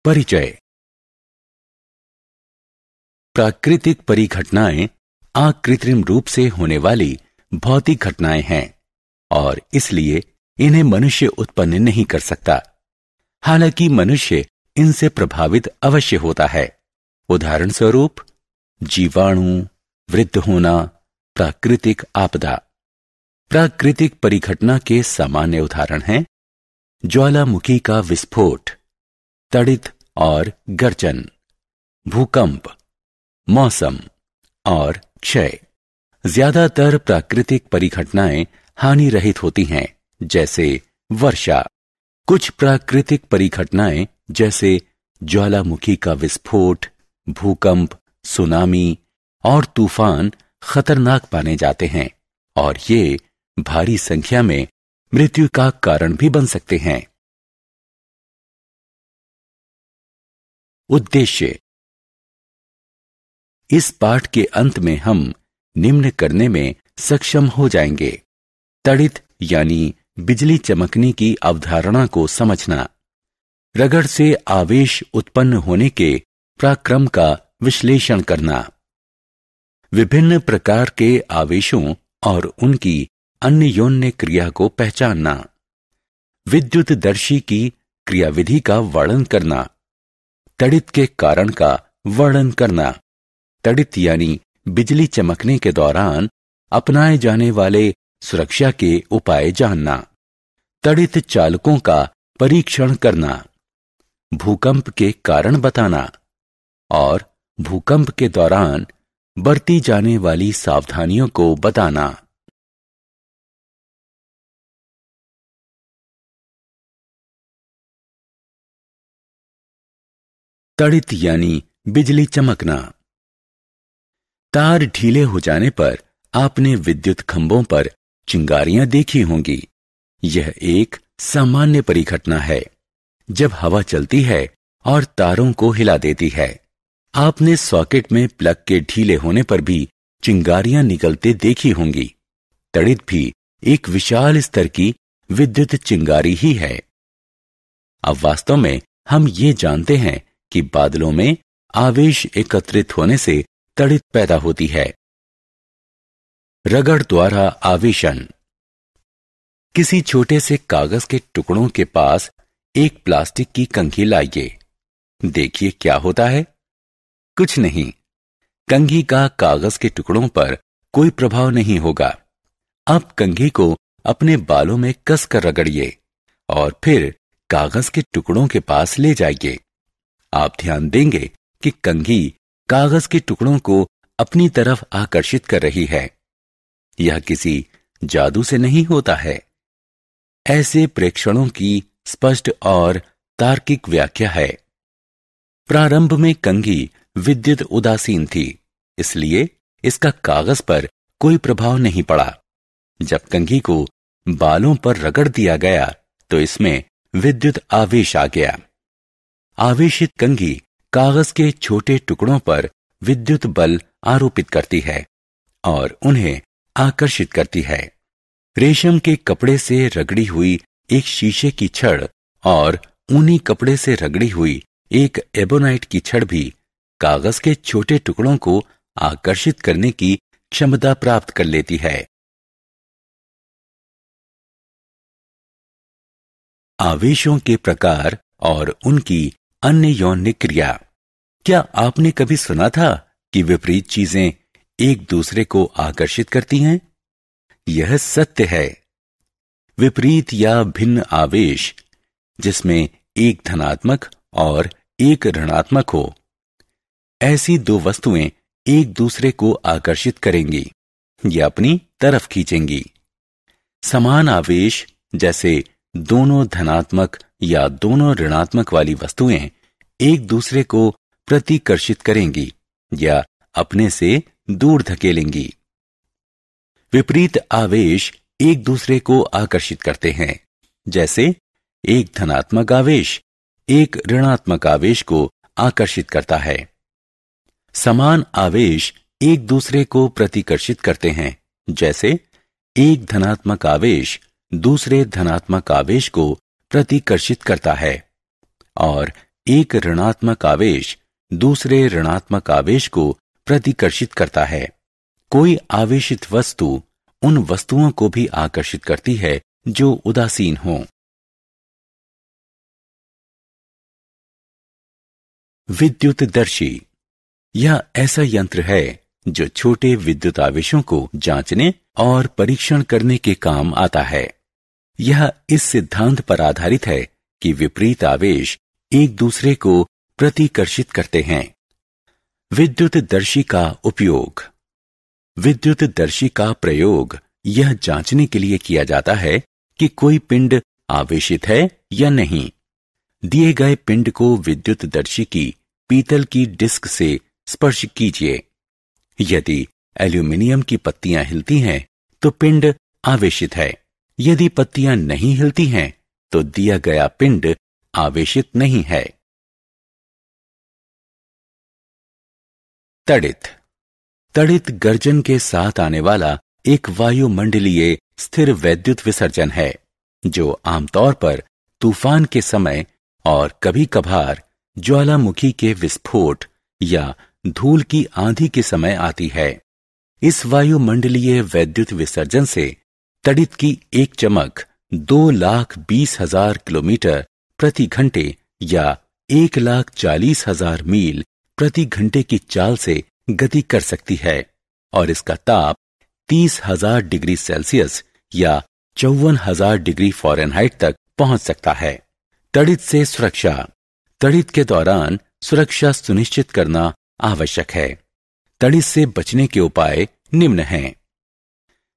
परिचय। प्राकृतिक परिघटनाएं अकृत्रिम रूप से होने वाली भौतिक घटनाएं हैं और इसलिए इन्हें मनुष्य उत्पन्न नहीं कर सकता। हालांकि मनुष्य इनसे प्रभावित अवश्य होता है। उदाहरण स्वरूप जीवाणु, वृद्ध होना, प्राकृतिक आपदा। प्राकृतिक परिघटना के सामान्य उदाहरण हैं ज्वालामुखी का विस्फोट, तड़ित और गर्जन, भूकंप, मौसम और क्षय। ज्यादातर प्राकृतिक परिघटनाएं हानि रहित होती हैं, जैसे वर्षा। कुछ प्राकृतिक परिघटनाएं जैसे ज्वालामुखी का विस्फोट, भूकंप, सुनामी और तूफान खतरनाक माने जाते हैं और ये भारी संख्या में मृत्यु का कारण भी बन सकते हैं। उद्देश्य। इस पाठ के अंत में हम निम्न करने में सक्षम हो जाएंगे: तड़ित यानी बिजली चमकने की अवधारणा को समझना, रगड़ से आवेश उत्पन्न होने के पराक्रम का विश्लेषण करना, विभिन्न प्रकार के आवेशों और उनकी अन्योन्य क्रिया को पहचानना, विद्युतदर्शी की क्रियाविधि का वर्णन करना, तड़ित के कारण का वर्णन करना, तड़ित यानी बिजली चमकने के दौरान अपनाए जाने वाले सुरक्षा के उपाय जानना, तड़ित चालकों का परीक्षण करना, भूकंप के कारण बताना और भूकंप के दौरान बरती जाने वाली सावधानियों को बताना। तड़ित यानी बिजली चमकना। तार ढीले हो जाने पर आपने विद्युत खंभों पर चिंगारियां देखी होंगी। यह एक सामान्य परिघटना है जब हवा चलती है और तारों को हिला देती है। आपने सॉकेट में प्लग के ढीले होने पर भी चिंगारियां निकलते देखी होंगी। तड़ित भी एक विशाल स्तर की विद्युत चिंगारी ही है। अब वास्तव में हम ये जानते हैं कि बादलों में आवेश एकत्रित होने से तड़ित पैदा होती है। रगड़ द्वारा आवेशन। किसी छोटे से कागज के टुकड़ों के पास एक प्लास्टिक की कंघी लाइए। देखिए क्या होता है। कुछ नहीं, कंघी का कागज के टुकड़ों पर कोई प्रभाव नहीं होगा। अब कंघी को अपने बालों में कसकर रगड़िए और फिर कागज के टुकड़ों के पास ले जाइए। आप ध्यान देंगे कि कंघी कागज के टुकड़ों को अपनी तरफ आकर्षित कर रही है। यह किसी जादू से नहीं होता है। ऐसे प्रेक्षणों की स्पष्ट और तार्किक व्याख्या है। प्रारंभ में कंघी विद्युत उदासीन थी, इसलिए इसका कागज पर कोई प्रभाव नहीं पड़ा। जब कंघी को बालों पर रगड़ दिया गया तो इसमें विद्युत आवेश आ गया। आवेशित कंघी कागज के छोटे टुकड़ों पर विद्युत बल आरोपित करती है और उन्हें आकर्षित करती है। रेशम के कपड़े से रगड़ी हुई एक शीशे की छड़ और ऊनी कपड़े से रगड़ी हुई एक एबोनाइट की छड़ भी कागज के छोटे टुकड़ों को आकर्षित करने की क्षमता प्राप्त कर लेती है। आवेशों के प्रकार और उनकी अन्योन्य क्रिया। क्या आपने कभी सुना था कि विपरीत चीजें एक दूसरे को आकर्षित करती हैं? यह सत्य है। विपरीत या भिन्न आवेश, जिसमें एक धनात्मक और एक ऋणात्मक हो, ऐसी दो वस्तुएं एक दूसरे को आकर्षित करेंगी या अपनी तरफ खींचेंगी। समान आवेश, जैसे दोनों धनात्मक या दोनों ऋणात्मक वाली वस्तुएं एक दूसरे को प्रतिकर्षित करेंगी या अपने से दूर धकेलेंगी। विपरीत आवेश एक दूसरे को आकर्षित करते हैं, जैसे एक धनात्मक आवेश एक ऋणात्मक आवेश को आकर्षित करता है। समान आवेश एक दूसरे को प्रतिकर्षित करते हैं, जैसे एक धनात्मक आवेश दूसरे धनात्मक आवेश को प्रतिकर्षित करता है और एक ऋणात्मक आवेश दूसरे ऋणात्मक आवेश को प्रतिकर्षित करता है। कोई आवेशित वस्तु उन वस्तुओं को भी आकर्षित करती है जो उदासीन हों। विद्युतदर्शी यह ऐसा यंत्र है जो छोटे विद्युत आवेशों को जांचने और परीक्षण करने के काम आता है। यह इस सिद्धांत पर आधारित है कि विपरीत आवेश एक दूसरे को प्रतिकर्षित करते हैं। विद्युतदर्शी का उपयोग। विद्युतदर्शी का प्रयोग यह जांचने के लिए किया जाता है कि कोई पिंड आवेशित है या नहीं। दिए गए पिंड को विद्युतदर्शी की पीतल की डिस्क से स्पर्श कीजिए। यदि एल्यूमीनियम की पत्तियां हिलती हैं तो पिंड आवेशित है। यदि पत्तियां नहीं हिलती हैं तो दिया गया पिंड आवेशित नहीं है। तड़ित। तड़ित गर्जन के साथ आने वाला एक वायुमंडलीय स्थिर वैद्युत विसर्जन है जो आमतौर पर तूफान के समय और कभी कभार ज्वालामुखी के विस्फोट या धूल की आंधी के समय आती है। इस वायुमंडलीय वैद्युत विसर्जन से तड़ित की एक चमक 2,20,000 किलोमीटर प्रति घंटे या 1,40,000 मील प्रति घंटे की चाल से गति कर सकती है और इसका ताप 30,000 डिग्री सेल्सियस या 54,000 डिग्री फ़ारेनहाइट तक पहुंच सकता है। तड़ित से सुरक्षा। तड़ित के दौरान सुरक्षा सुनिश्चित करना आवश्यक है। तड़ित से बचने के उपाय निम्न हैं।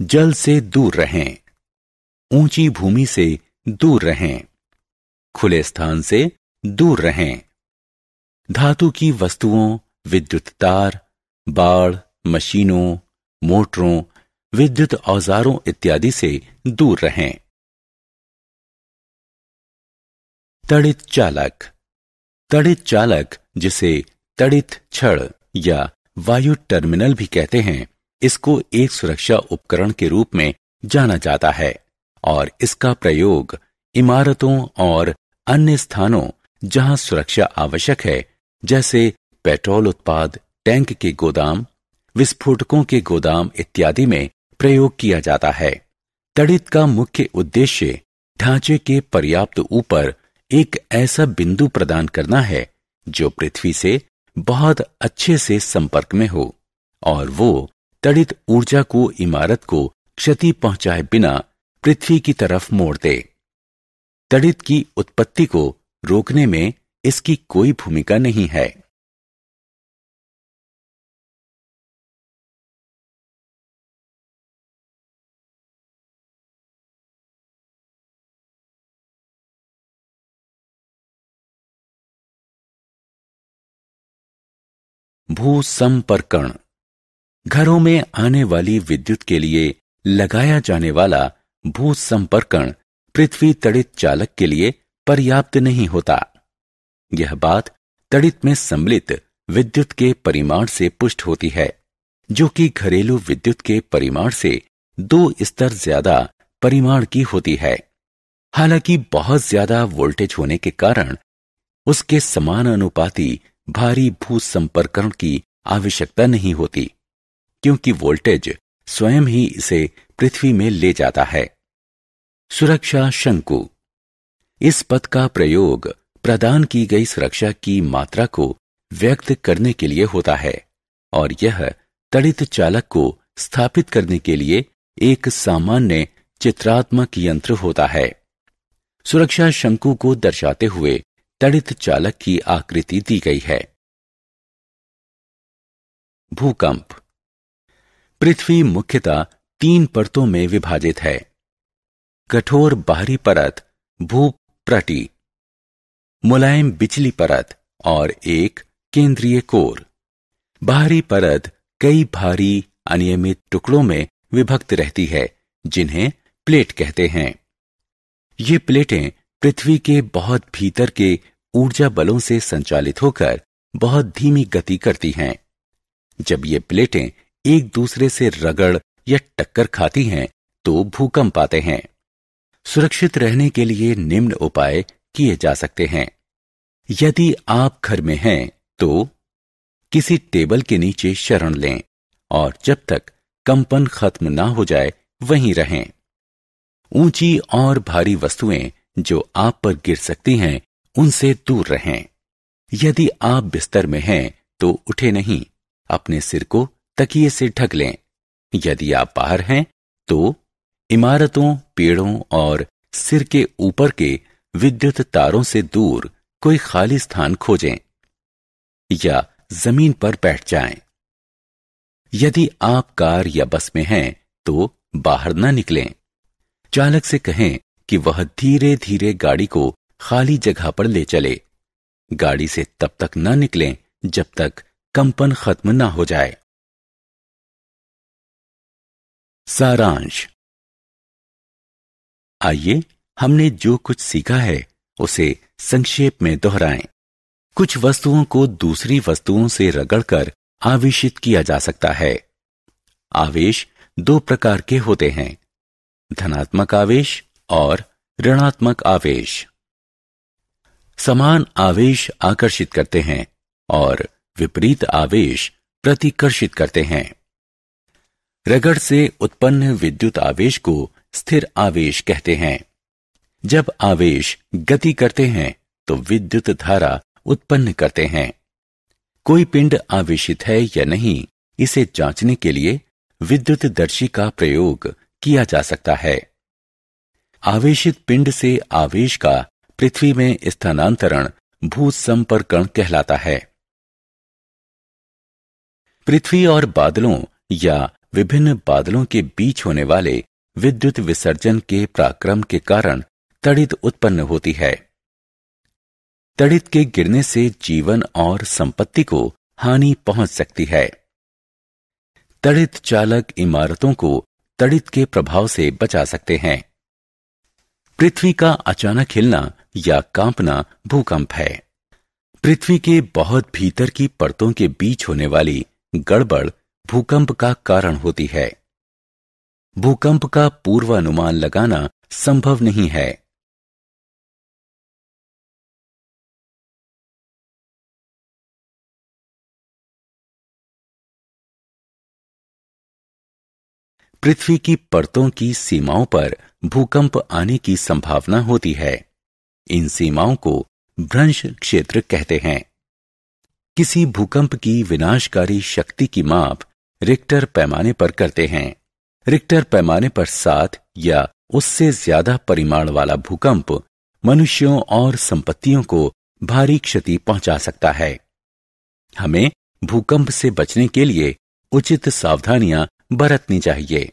जल से दूर रहें। ऊंची भूमि से दूर रहें। खुले स्थान से दूर रहें। धातु की वस्तुओं, विद्युत तार, बाड़, मशीनों, मोटरों, विद्युत औजारों इत्यादि से दूर रहें। तड़ित चालक। तड़ित चालक, जिसे तड़ित छड़ या वायु टर्मिनल भी कहते हैं, इसको एक सुरक्षा उपकरण के रूप में जाना जाता है और इसका प्रयोग इमारतों और अन्य स्थानों जहां सुरक्षा आवश्यक है, जैसे पेट्रोल उत्पाद टैंक के गोदाम, विस्फोटकों के गोदाम इत्यादि में प्रयोग किया जाता है। तड़ित का मुख्य उद्देश्य ढांचे के पर्याप्त ऊपर एक ऐसा बिंदु प्रदान करना है जो पृथ्वी से बहुत अच्छे से संपर्क में हो और वो तड़ित ऊर्जा को इमारत को क्षति पहुंचाए बिना पृथ्वी की तरफ मोड़ दे। तड़ित की उत्पत्ति को रोकने में इसकी कोई भूमिका नहीं है। भूसंपर्कण। घरों में आने वाली विद्युत के लिए लगाया जाने वाला भूसंपर्कण पृथ्वी तड़ित चालक के लिए पर्याप्त नहीं होता। यह बात तड़ित में सम्मिलित विद्युत के परिमाण से पुष्ट होती है, जो कि घरेलू विद्युत के परिमाण से 2 स्तर ज्यादा परिमाण की होती है। हालांकि बहुत ज्यादा वोल्टेज होने के कारण उसके समानुपाती भारी भूसंपर्कण की आवश्यकता नहीं होती, क्योंकि वोल्टेज स्वयं ही इसे पृथ्वी में ले जाता है। सुरक्षा शंकु। इस पद का प्रयोग प्रदान की गई सुरक्षा की मात्रा को व्यक्त करने के लिए होता है और यह तड़ित चालक को स्थापित करने के लिए एक सामान्य चित्रात्मक यंत्र होता है। सुरक्षा शंकु को दर्शाते हुए तड़ित चालक की आकृति दी गई है। भूकंप। पृथ्वी मुख्यतः 3 परतों में विभाजित है। कठोर बाहरी परत भूप्रटी, मुलायम बिचली परत और एक केंद्रीय कोर। बाहरी परत कई भारी अनियमित टुकड़ों में विभक्त रहती है, जिन्हें प्लेट कहते हैं। ये प्लेटें पृथ्वी के बहुत भीतर के ऊर्जा बलों से संचालित होकर बहुत धीमी गति करती हैं। जब ये प्लेटें एक दूसरे से रगड़ या टक्कर खाती हैं तो भूकंप आते हैं। सुरक्षित रहने के लिए निम्न उपाय किए जा सकते हैं। यदि आप घर में हैं तो किसी टेबल के नीचे शरण लें और जब तक कंपन खत्म ना हो जाए वहीं रहें। ऊंची और भारी वस्तुएं जो आप पर गिर सकती हैं उनसे दूर रहें। यदि आप बिस्तर में हैं तो उठे नहीं, अपने सिर को तकिए से ढक लें। यदि आप बाहर हैं तो इमारतों, पेड़ों और सिर के ऊपर के विद्युत तारों से दूर कोई खाली स्थान खोजें या जमीन पर बैठ जाएं। यदि आप कार या बस में हैं तो बाहर न निकलें। चालक से कहें कि वह धीरे धीरे गाड़ी को खाली जगह पर ले चले। गाड़ी से तब तक न निकलें जब तक कंपन खत्म न हो जाए। सारांश। आइए हमने जो कुछ सीखा है उसे संक्षेप में दोहराएं। कुछ वस्तुओं को दूसरी वस्तुओं से रगड़कर आवेशित किया जा सकता है। आवेश दो प्रकार के होते हैं, धनात्मक आवेश और ऋणात्मक आवेश। समान आवेश आकर्षित करते हैं और विपरीत आवेश प्रतिकर्षित करते हैं। रगड़ से उत्पन्न विद्युत आवेश को स्थिर आवेश कहते हैं। जब आवेश गति करते हैं तो विद्युत धारा उत्पन्न करते हैं। कोई पिंड आवेशित है या नहीं, इसे जांचने के लिए विद्युतदर्शी का प्रयोग किया जा सकता है। आवेशित पिंड से आवेश का पृथ्वी में स्थानांतरण भूसंपर्कण कहलाता है। पृथ्वी और बादलों या विभिन्न बादलों के बीच होने वाले विद्युत विसर्जन के पराक्रम के कारण तड़ित उत्पन्न होती है। तड़ित के गिरने से जीवन और संपत्ति को हानि पहुंच सकती है। तड़ित चालक इमारतों को तड़ित के प्रभाव से बचा सकते हैं। पृथ्वी का अचानक हिलना या कांपना भूकंप है। पृथ्वी के बहुत भीतर की परतों के बीच होने वाली गड़बड़ भूकंप का कारण होती है। भूकंप का पूर्वानुमान लगाना संभव नहीं है। पृथ्वी की परतों की सीमाओं पर भूकंप आने की संभावना होती है। इन सीमाओं को भ्रंश क्षेत्र कहते हैं। किसी भूकंप की विनाशकारी शक्ति की माप रिक्टर पैमाने पर करते हैं। रिक्टर पैमाने पर 7 या उससे ज्यादा परिमाण वाला भूकंप मनुष्यों और संपत्तियों को भारी क्षति पहुंचा सकता है। हमें भूकंप से बचने के लिए उचित सावधानियां बरतनी चाहिए।